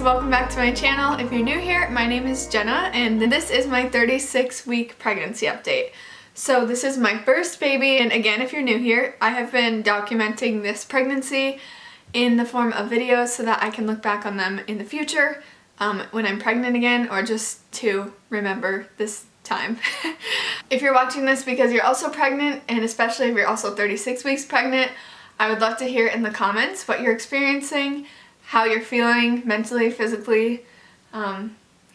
guys, welcome back to my channel. If you're new here, my name is Jenna and this is my 36-week pregnancy update. So this is my first baby, and again, if you're new here, I have been documenting this pregnancy in the form of videos so that I can look back on them in the future when I'm pregnant again, or just to remember this time. If you're watching this because you're also pregnant, and especially if you're also 36 weeks pregnant, I would love to hear in the comments what you're experiencing, how you're feeling mentally, physically.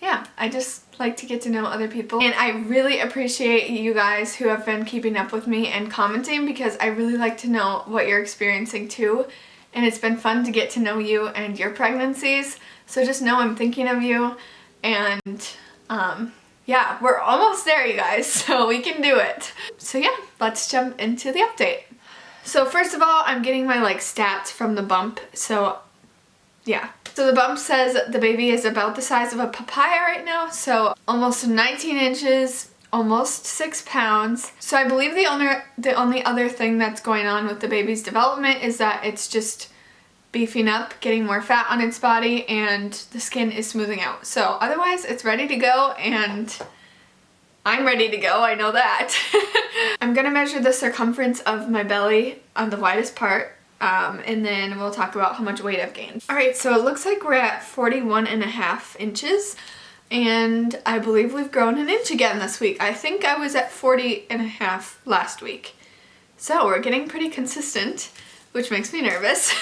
Yeah, I just like to get to know other people, and I really appreciate you guys who have been keeping up with me and commenting, because I really like to know what you're experiencing too, and it's been fun to get to know you and your pregnancies. So just know I'm thinking of you, and yeah, we're almost there, you guys, so we can do it. So yeah, let's jump into the update. So first of all, I'm getting my stats from the bump. So yeah. So the bump says the baby is about the size of a papaya right now, so almost 19 inches, almost 6 pounds. So I believe the only other thing that's going on with the baby's development is that it's just beefing up, getting more fat on its body, and the skin is smoothing out. So otherwise it's ready to go, and I'm ready to go, I know that. I'm gonna measure the circumference of my belly on the widest part, and then we'll talk about how much weight I've gained. Alright, so it looks like we're at 41.5 inches, and I believe we've grown an inch again this week. I think I was at 40.5 last week. So we're getting pretty consistent, which makes me nervous.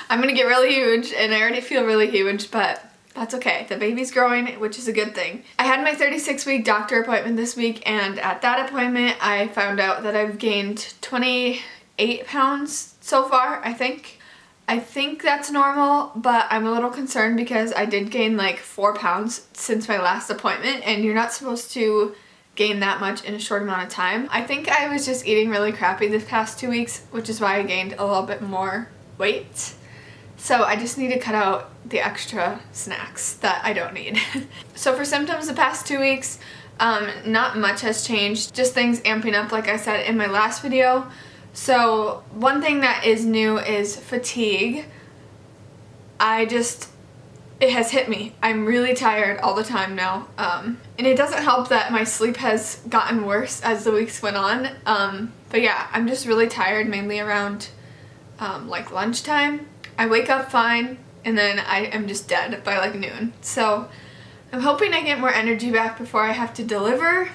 I'm gonna get really huge, and I already feel really huge, but that's okay. The baby's growing, which is a good thing. I had my 36-week doctor appointment this week, and at that appointment I found out that I've gained 28 pounds so far, I think. I think that's normal, but I'm a little concerned because I did gain 4 pounds since my last appointment, and you're not supposed to gain that much in a short amount of time. I think I was just eating really crappy this past 2 weeks, which is why I gained a little bit more weight. So I just need to cut out the extra snacks that I don't need. So for symptoms the past 2 weeks, not much has changed, just things amping up like I said in my last video. So one thing that is new is fatigue. It has hit me. I'm really tired all the time now. And it doesn't help that my sleep has gotten worse as the weeks went on. But yeah, I'm just really tired, mainly around lunchtime. I wake up fine, and then I am just dead by noon. So I'm hoping I get more energy back before I have to deliver,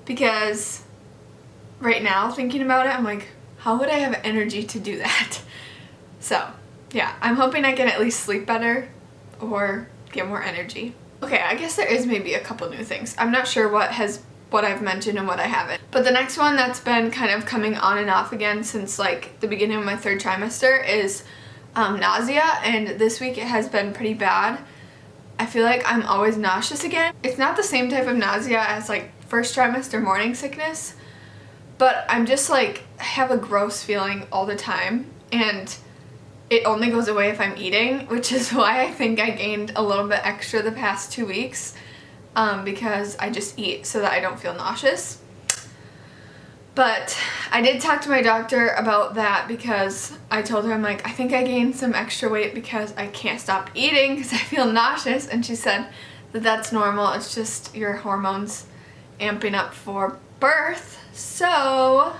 because right now, thinking about it, I'm like, how would I have energy to do that? So yeah, I'm hoping I can at least sleep better or get more energy. Okay, I guess there is maybe a couple new things. I'm not sure what I've mentioned and what I haven't. But the next one that's been kind of coming on and off again since the beginning of my 3rd trimester is nausea, and this week it has been pretty bad. I feel like I'm always nauseous again. It's not the same type of nausea as 1st trimester morning sickness, but I'm just have a gross feeling all the time, and it only goes away if I'm eating, which is why I think I gained a little bit extra the past 2 weeks, because I just eat so that I don't feel nauseous. But I did talk to my doctor about that, because I told her, I think I gained some extra weight because I can't stop eating because I feel nauseous, and she said that that's normal. It's just your hormones amping up for birth. So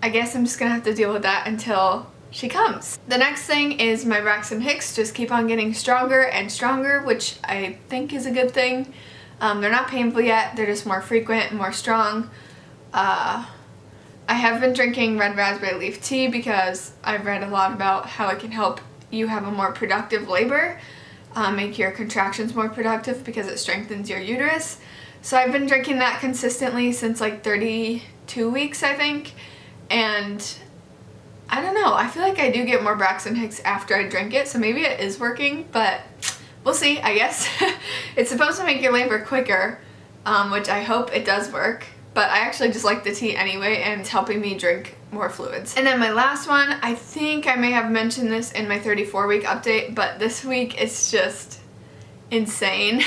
I guess I'm just gonna have to deal with that until she comes. The next thing is my Braxton Hicks just keep on getting stronger and stronger, which I think is a good thing. They're not painful yet, they're just more frequent and more strong. I have been drinking red raspberry leaf tea because I've read a lot about how it can help you have a more productive labor, make your contractions more productive because it strengthens your uterus. So I've been drinking that consistently since 32 weeks, I think, and I don't know, I feel like I do get more Braxton Hicks after I drink it, so maybe it is working, but we'll see, I guess. It's supposed to make your labor quicker, which I hope it does work, but I actually just like the tea anyway, and it's helping me drink more fluids. And then my last one, I think I may have mentioned this in my 34-week update, but this week it's just insane.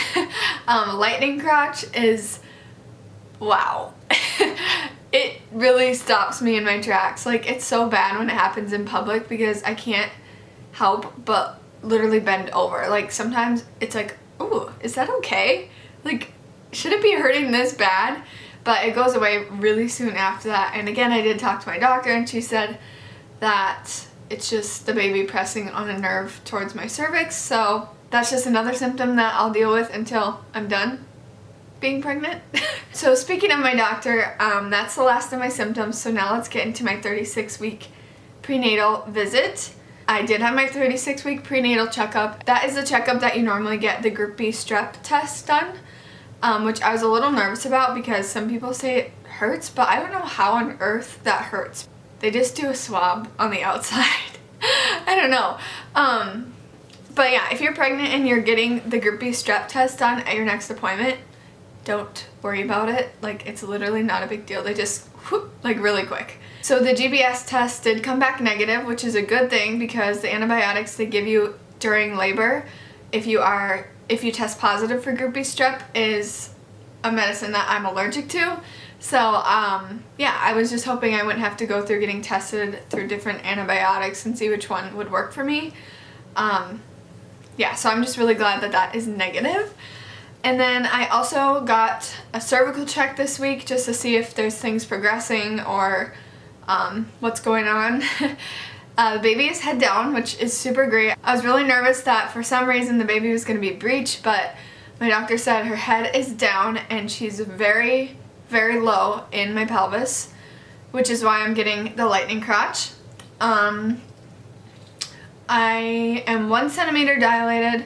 Lightning crotch is, wow. It really stops me in my tracks. It's so bad when it happens in public because I can't help but literally bend over. Like sometimes it's like, ooh, is that okay? Like, should it be hurting this bad? But it goes away really soon after that. And again, I did talk to my doctor and she said that it's just the baby pressing on a nerve towards my cervix. So that's just another symptom that I'll deal with until I'm done being pregnant. So speaking of my doctor, that's the last of my symptoms. So now let's get into my 36-week prenatal visit. I did have my 36-week prenatal checkup. That is the checkup that you normally get the Group B strep test done, which I was a little nervous about because some people say it hurts, but I don't know how on earth that hurts. They just do a swab on the outside. I don't know. But yeah, if you're pregnant and you're getting the Group B strep test done at your next appointment, don't worry about it. Like, it's literally not a big deal. They just whoop, like really quick. So the GBS test did come back negative, which is a good thing because the antibiotics they give you during labor, if you test positive for Group B strep, is a medicine that I'm allergic to. So yeah, I was just hoping I wouldn't have to go through getting tested through different antibiotics and see which one would work for me. Yeah, so I'm just really glad that that is negative. And then I also got a cervical check this week just to see if there's things progressing or what's going on. The baby is head down, which is super great. I was really nervous that for some reason the baby was going to be breech, but my doctor said her head is down and she's very, very low in my pelvis, which is why I'm getting the lightning crotch. I am 1 centimeter dilated,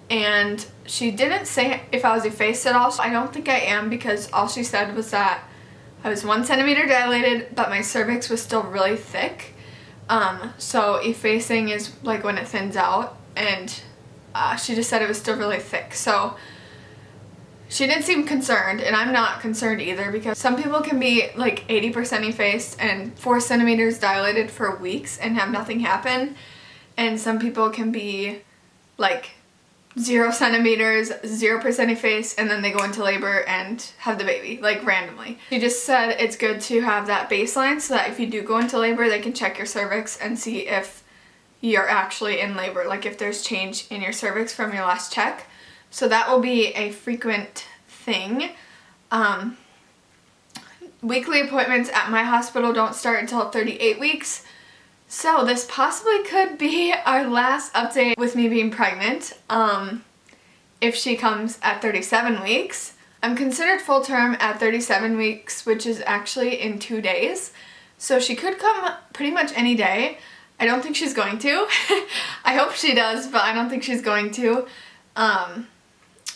and she didn't say if I was effaced at all. I don't think I am because all she said was that I was 1 centimeter dilated, but my cervix was still really thick. So effacing is like when it thins out, and she just said it was still really thick. So she didn't seem concerned, and I'm not concerned either because some people can be like 80% effaced and 4 centimeters dilated for weeks and have nothing happen. And some people can be like 0 centimeters, 0% effaced, and then they go into labor and have the baby, like randomly. She just said it's good to have that baseline so that if you do go into labor, they can check your cervix and see if you're actually in labor, like if there's change in your cervix from your last check. So that will be a frequent thing. Weekly appointments at my hospital don't start until 38 weeks. So this possibly could be our last update with me being pregnant, if she comes at 37 weeks. I'm considered full term at 37 weeks, which is actually in 2 days. So she could come pretty much any day. I don't think she's going to. I hope she does, but I don't think she's going to.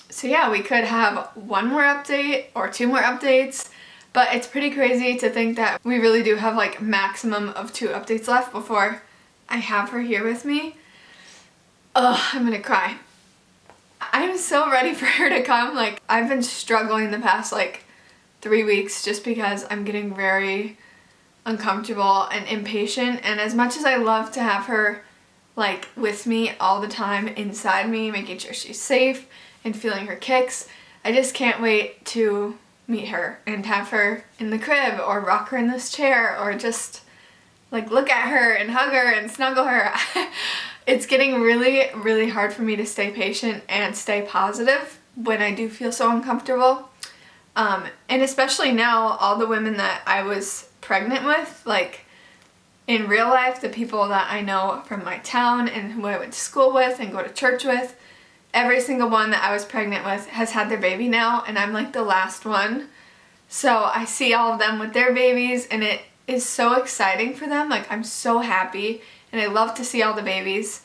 So yeah, we could have 1 more update or 2 more updates. But it's pretty crazy to think that we really do have like maximum of 2 updates left before I have her here with me. Ugh, I'm gonna cry. I'm so ready for her to come. Like, I've been struggling the past like 3 weeks just because I'm getting very uncomfortable and impatient. And as much as I love to have her like with me all the time inside me, making sure she's safe and feeling her kicks, I just can't wait to meet her and have her in the crib or rock her in this chair or just like look at her and hug her and snuggle her. It's getting really, really hard for me to stay patient and stay positive when I do feel so uncomfortable. And especially now, all the women that I was pregnant with, like in real life, the people that I know from my town and who I went to school with and go to church with, every single one that I was pregnant with has had their baby now, and I'm like the last one. So I see all of them with their babies, and it is so exciting for them. Like, I'm so happy, and I love to see all the babies.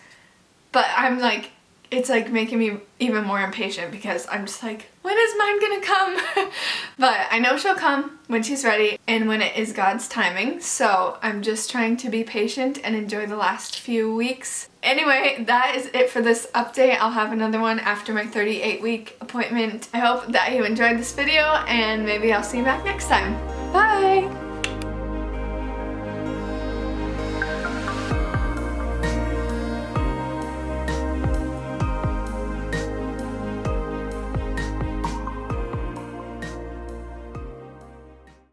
But I'm like, it's like making me even more impatient because I'm just like, when is mine gonna come? But I know she'll come when she's ready and when it is God's timing. So I'm just trying to be patient and enjoy the last few weeks. Anyway, that is it for this update. I'll have another one after my 38-week appointment. I hope that you enjoyed this video, and maybe I'll see you back next time. Bye!